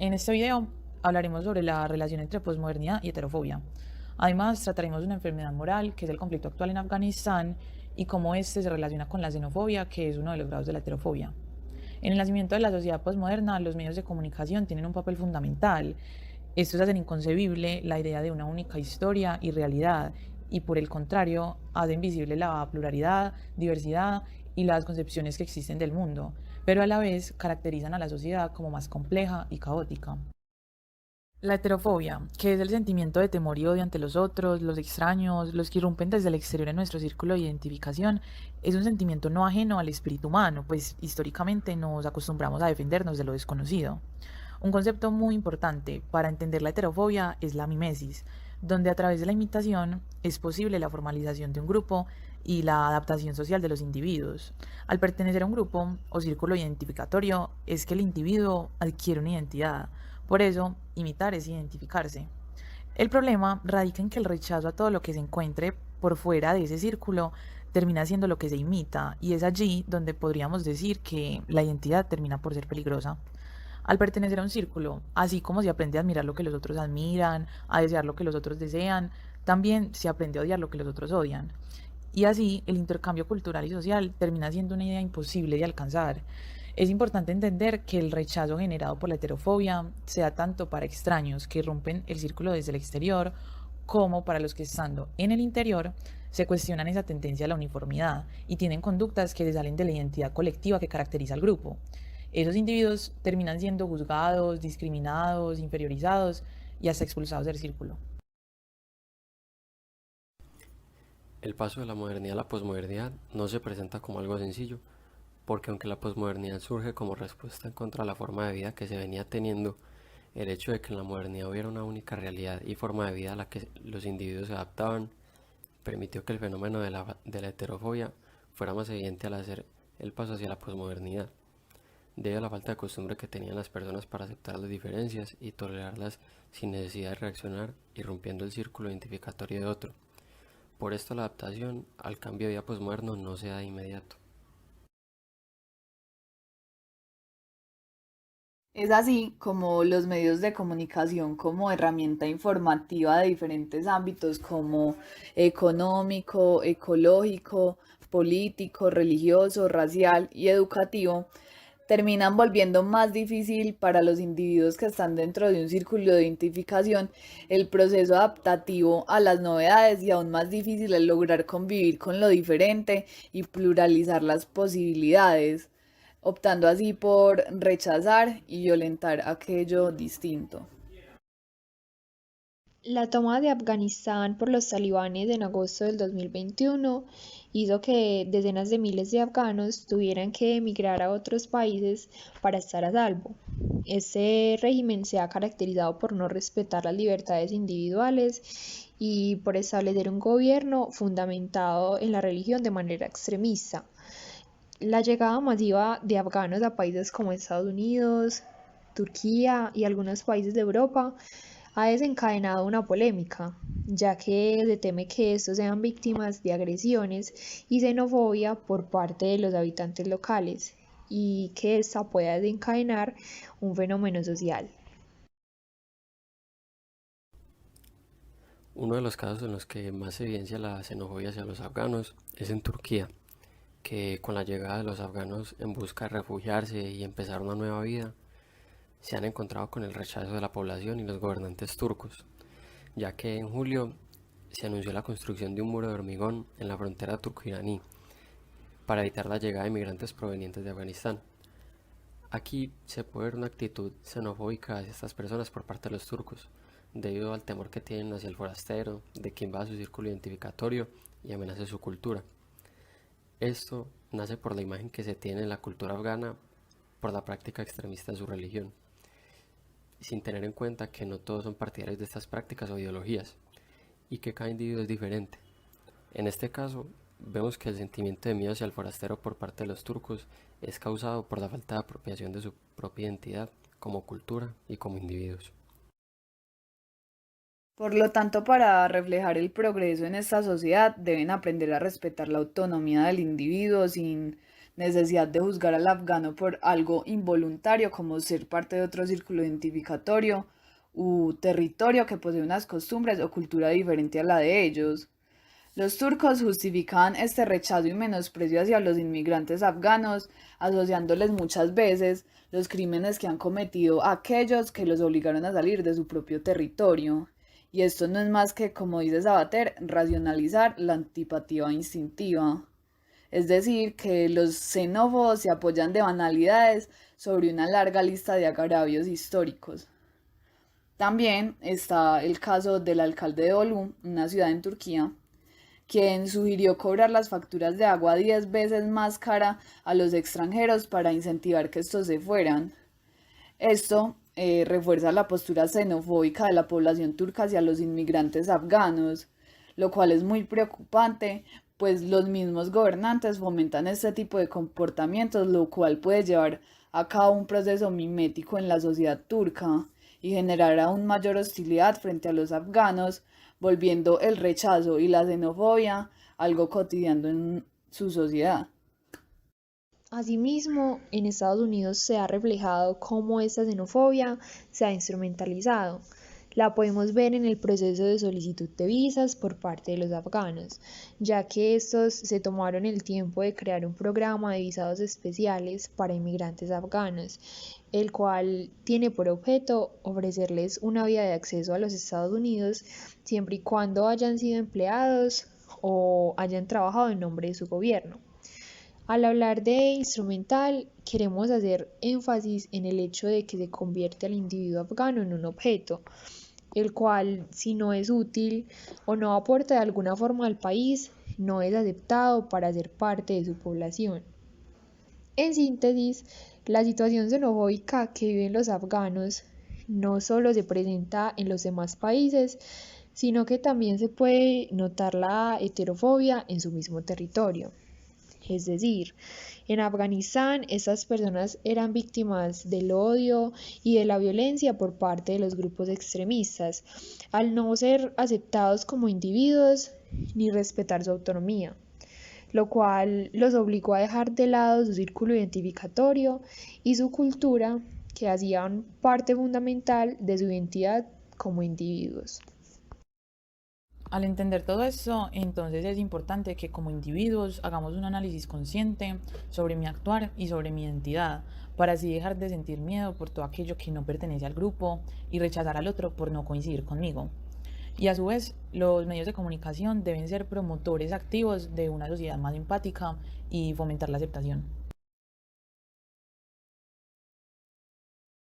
En este video hablaremos sobre la relación entre posmodernidad y heterofobia. Además, trataremos una enfermedad moral, que es el conflicto actual en Afganistán, y cómo este se relaciona con la xenofobia, que es uno de los grados de la heterofobia. En el nacimiento de la sociedad posmoderna, los medios de comunicación tienen un papel fundamental. Estos hacen inconcebible la idea de una única historia y realidad, y por el contrario, hacen visible la pluralidad, diversidad y las concepciones que existen del mundo, pero a la vez caracterizan a la sociedad como más compleja y caótica. La heterofobia, que es el sentimiento de temor y odio ante los otros, los extraños, los que irrumpen desde el exterior en nuestro círculo de identificación, es un sentimiento no ajeno al espíritu humano, pues históricamente nos acostumbramos a defendernos de lo desconocido. Un concepto muy importante para entender la heterofobia es la mimesis, donde a través de la imitación es posible la formalización de un grupo y la adaptación social de los individuos. Al pertenecer a un grupo o círculo identificatorio es que el individuo adquiere una identidad. Por eso, imitar es identificarse. El problema radica en que el rechazo a todo lo que se encuentre por fuera de ese círculo termina siendo lo que se imita, y es allí donde podríamos decir que la identidad termina por ser peligrosa. Al pertenecer a un círculo, así como se aprende a admirar lo que los otros admiran, a desear lo que los otros desean, también se aprende a odiar lo que los otros odian. Y así el intercambio cultural y social termina siendo una idea imposible de alcanzar. Es importante entender que el rechazo generado por la heterofobia sea tanto para extraños que rompen el círculo desde el exterior, como para los que estando en el interior se cuestionan esa tendencia a la uniformidad y tienen conductas que les salen de la identidad colectiva que caracteriza al grupo. Esos individuos terminan siendo juzgados, discriminados, inferiorizados y hasta expulsados del círculo. El paso de la modernidad a la posmodernidad no se presenta como algo sencillo, porque aunque la posmodernidad surge como respuesta en contra de la forma de vida que se venía teniendo, el hecho de que en la modernidad hubiera una única realidad y forma de vida a la que los individuos se adaptaban, permitió que el fenómeno de la heterofobia fuera más evidente al hacer el paso hacia la posmodernidad, debido a la falta de costumbre que tenían las personas para aceptar las diferencias y tolerarlas sin necesidad de reaccionar, irrumpiendo el círculo identificatorio de otro. Por esto la adaptación al cambio de vida posmoderno no se da de inmediato. Es así como los medios de comunicación como herramienta informativa de diferentes ámbitos como económico, ecológico, político, religioso, racial y educativo terminan volviendo más difícil para los individuos que están dentro de un círculo de identificación el proceso adaptativo a las novedades, y aún más difícil el lograr convivir con lo diferente y pluralizar las posibilidades, optando así por rechazar y violentar aquello distinto. La toma de Afganistán por los talibanes en agosto del 2021 hizo que decenas de miles de afganos tuvieran que emigrar a otros países para estar a salvo. Este régimen se ha caracterizado por no respetar las libertades individuales y por establecer un gobierno fundamentado en la religión de manera extremista. La llegada masiva de afganos a países como Estados Unidos, Turquía y algunos países de Europa ha desencadenado una polémica, ya que se teme que estos sean víctimas de agresiones y xenofobia por parte de los habitantes locales, y que esta pueda desencadenar un fenómeno social. Uno de los casos en los que más se evidencia la xenofobia hacia los afganos es en Turquía, que con la llegada de los afganos en busca de refugiarse y empezar una nueva vida, se han encontrado con el rechazo de la población y los gobernantes turcos, ya que en julio se anunció la construcción de un muro de hormigón en la frontera turco-iraní para evitar la llegada de inmigrantes provenientes de Afganistán. Aquí se puede ver una actitud xenofóbica hacia estas personas por parte de los turcos, debido al temor que tienen hacia el forastero, de quien va a su círculo identificatorio y amenace su cultura. Esto nace por la imagen que se tiene en la cultura afgana por la práctica extremista de su religión, sin tener en cuenta que no todos son partidarios de estas prácticas o ideologías, y que cada individuo es diferente. En este caso, vemos que el sentimiento de miedo hacia el forastero por parte de los turcos es causado por la falta de apropiación de su propia identidad como cultura y como individuos. Por lo tanto, para reflejar el progreso en esta sociedad, deben aprender a respetar la autonomía del individuo sin necesidad de juzgar al afgano por algo involuntario como ser parte de otro círculo identificatorio u territorio que posee unas costumbres o cultura diferente a la de ellos. Los turcos justificaban este rechazo y menosprecio hacia los inmigrantes afganos, asociándoles muchas veces los crímenes que han cometido aquellos que los obligaron a salir de su propio territorio. Y esto no es más que, como dice Sabater, racionalizar la antipatía instintiva. Es decir, que los xenófobos se apoyan de banalidades sobre una larga lista de agravios históricos. También está el caso del alcalde de Bolu, una ciudad en Turquía, quien sugirió cobrar las facturas de agua 10 veces más cara a los extranjeros para incentivar que estos se fueran. Esto refuerza la postura xenofóbica de la población turca hacia los inmigrantes afganos, lo cual es muy preocupante, pues los mismos gobernantes fomentan este tipo de comportamientos, lo cual puede llevar a cabo un proceso mimético en la sociedad turca y generar aún mayor hostilidad frente a los afganos, volviendo el rechazo y la xenofobia algo cotidiano en su sociedad. Asimismo, en Estados Unidos se ha reflejado cómo esta xenofobia se ha instrumentalizado. La podemos ver en el proceso de solicitud de visas por parte de los afganos, ya que estos se tomaron el tiempo de crear un programa de visados especiales para inmigrantes afganos, el cual tiene por objeto ofrecerles una vía de acceso a los Estados Unidos siempre y cuando hayan sido empleados o hayan trabajado en nombre de su gobierno. Al hablar de instrumental, queremos hacer énfasis en el hecho de que se convierte al individuo afgano en un objeto, el cual, si no es útil o no aporta de alguna forma al país, no es aceptado para ser parte de su población. En síntesis, la situación xenofóbica que viven los afganos no solo se presenta en los demás países, sino que también se puede notar la heterofobia en su mismo territorio. Es decir, en Afganistán estas personas eran víctimas del odio y de la violencia por parte de los grupos extremistas, al no ser aceptados como individuos ni respetar su autonomía, lo cual los obligó a dejar de lado su círculo identificatorio y su cultura, que hacían parte fundamental de su identidad como individuos. Al entender todo esto, entonces es importante que como individuos hagamos un análisis consciente sobre mi actuar y sobre mi identidad, para así dejar de sentir miedo por todo aquello que no pertenece al grupo y rechazar al otro por no coincidir conmigo. Y a su vez, los medios de comunicación deben ser promotores activos de una sociedad más empática y fomentar la aceptación.